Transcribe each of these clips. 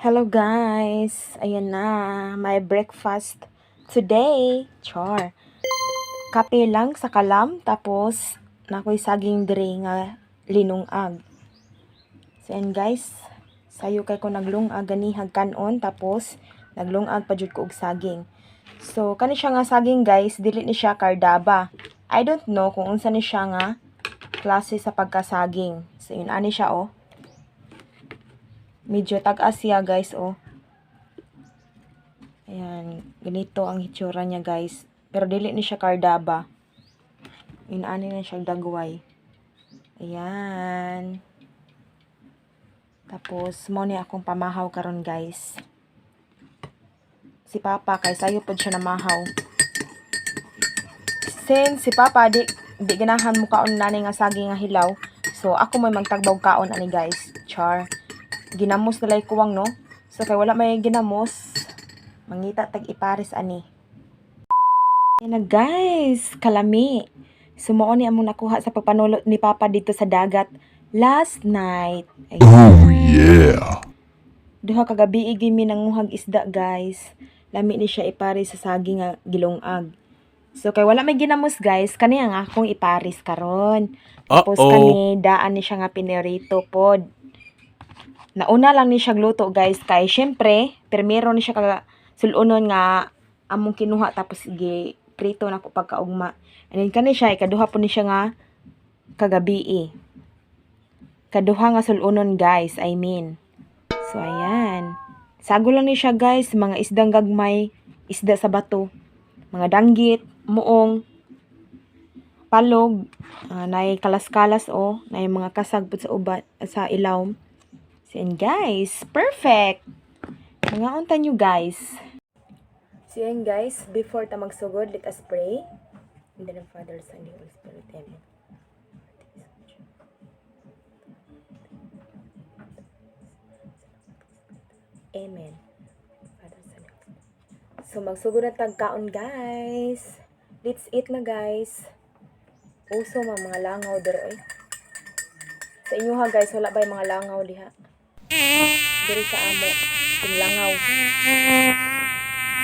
Hello guys! Ayan na, my breakfast today. Char. Kape lang sa kalam, tapos nakoy saging diri nga linungag. So ayan guys, sayo kay ko naglungag ganihag kanon, tapos naglungag pa jud ko og saging. So kani siya nga saging guys, dili ni siya kardaba. I don't know kung unsa ni siya nga klase sa pagkasaging. So yun ani siya oh. Medyo tag-as siya guys oh. Ayan, ganito ang hitsura niya guys. Pero dili ni siya kardaba. Inaani na siya dagway. Ayan. Tapos, mo ni akong pamahaw karon guys. Si Papa, kay sayo pod siya namahaw. Since si Papa, di ganahan mo kaon nani nga saging nga hilaw. So, ako may magtagbaw kaon ani guys. Char. Ginamos nalay kuwang no. So, kay wala may ginamos. Mangita tag ipares ani. Yan na guys, kalami. Sumuon ni among nakuha sa pagpanulot ni Papa dito sa dagat last night. Ayan. Oh yeah. Duha ka gabi mi nanguhag isda guys. Lami ni siya ipares sa saging nga gilungag. So kay wala may ginamos guys, kani ang akong ipares karon. Tapos kani daan ni siya nga pinirito pod. Nauna lang ni siya gluto guys kay syempre primero ni siya ka sulunon nga among kinuha tapos prito na ko pagkaugma. And then kani siya ikaduha po ni siya nga kagabi. Kaduha nga sulunon guys, I mean. So ayan. Sago lang ni siya guys, mga isdang gagmay, isda sa bato, mga danggit, muong, palog, nay kalas-kalas nay mga kasag pud sa ubat sa ilawom. So and guys, perfect. Mga unta nyo guys. So yan guys, before ta magsugod, let us pray. In the name of Father, Son, and Holy Spirit. Amen. Amen. Father, Son, so magsugod na tagkaon guys. Let's eat na guys. Uso mga langaw dere. Sa inyo ha guys, wala ba yung mga langaw diha? Diri sa amo, yung langaw.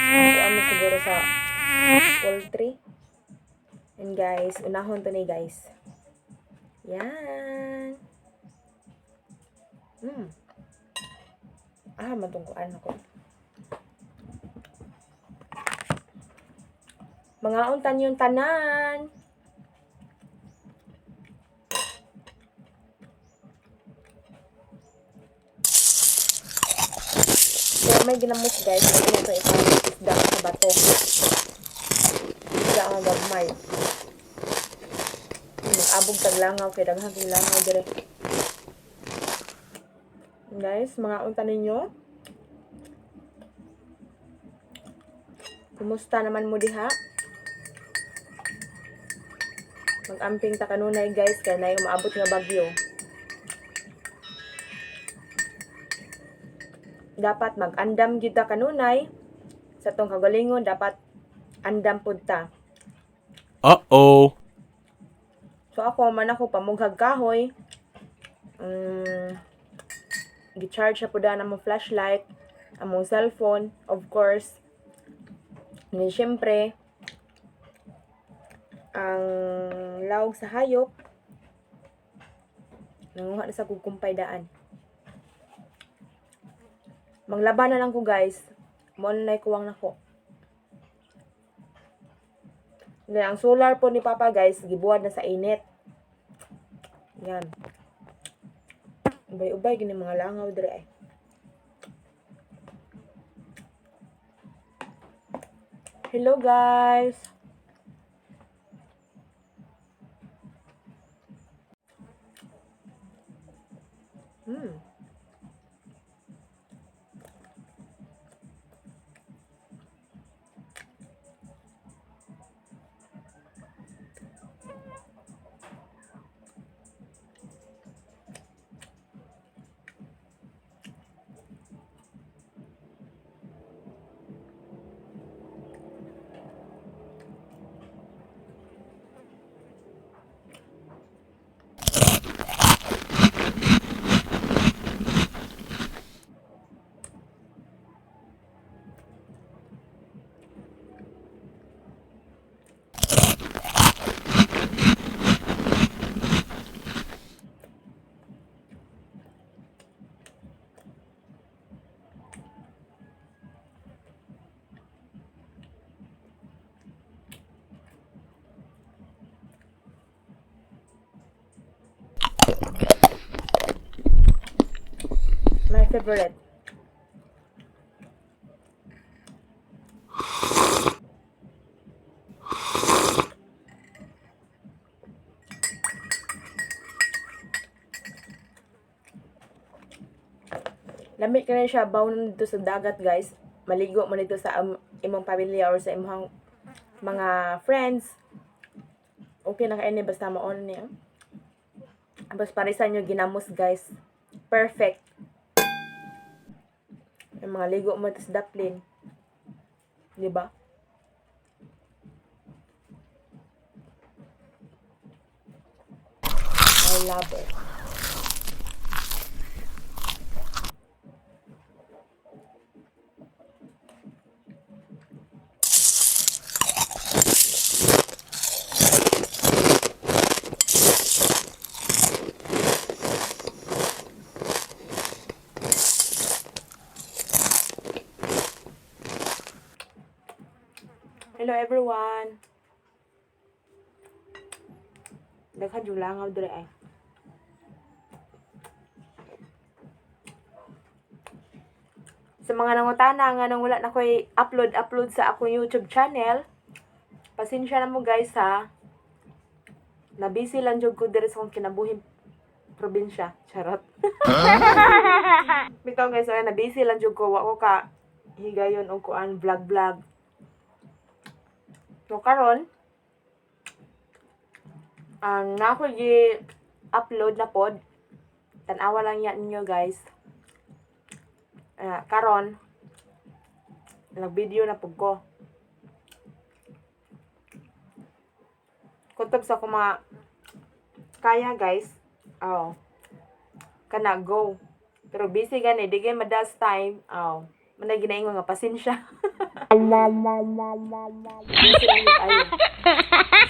So amo siguro sa poultry. And guys, unahon to ni guys. Yan. Matungkuan ako. Mga untan yung tanan. So, may ginamos guys. Ito ito isda sa bato. Isda ang gagmay. Mag-abog taglangaw. Kaya daghang langaw dire. Guys, mga unta ninyo. Kumusta naman mo diha? Mag-amping ta kanunay guys. Kaya na yung maabot nga bagyo. Dapat mag-andam gyud ta kanunay. Sa tong kagalingon, dapat andam pud ta. So ako man ako pamughag kahoy. Gi-charge sa puda namong flashlight, among cellphone, of course. And syempre, ang lawg sa hayop, nanguha na sa kukumpay daan. Manglaban na lang ko guys. Mo na kuwang nako. Then, ang solar po ni Papa guys, gibuhat na sa init. Yan. Ubay-ubay gini mga langaw dire ay. Hello guys. favorite. Lami ka na siya, bawon dito sa dagat guys. Maligo mo dito sa imong pamilya or sa imong mga friends. Okay na kaini basta maon niya. Basta parisan nyo ginamos guys. Perfect. Yung mga ligo mo dito sa daplin. Diba? I love it. Hello everyone. Daghan yung langaw dire ay. Sa mga nangutana nga nang wala na ko'y upload sa akong YouTube channel, pasensya na mo guys ha. Nabisi lang jud ko dire sa akong kinabuhing probinsya. Charot. Bitaw guys, ay nabisi lang jud ko wa ko ka higayon og kuan vlog. So karon na ako i-upload na pod. Tan-awa lang yan ninyo guys. Karon nag-video na pug ko. Kutob sa ko mga kaya guys. Kana go. Pero busy gani, di kay madas time. Manay ginaingon nga pasensya. Busy lang yun, ayun.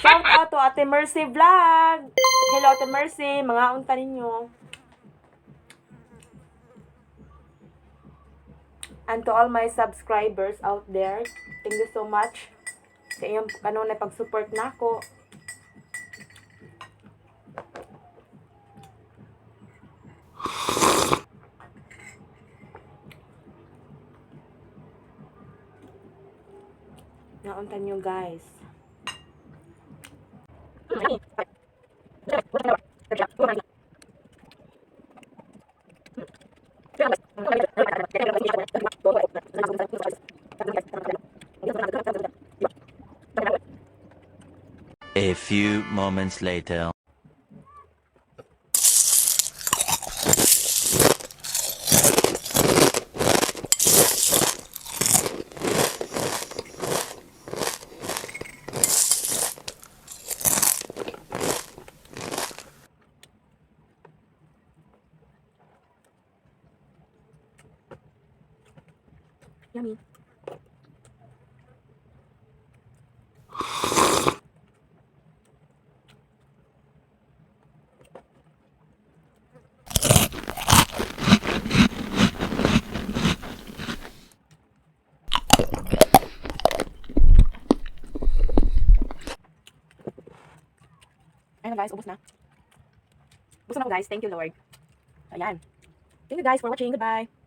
Shout out to Ate Mercy Vlog. Hello Ate Mercy, mga unta ninyo. And to all my subscribers out there, thank you so much sa inyong kanunay pag-support nako. Nauntan nyo guys. A few moments later. Yummy. Ayun na guys, ubos na. Ubos na ako guys. Thank you Lord. Ayan. Thank you guys for watching. Goodbye.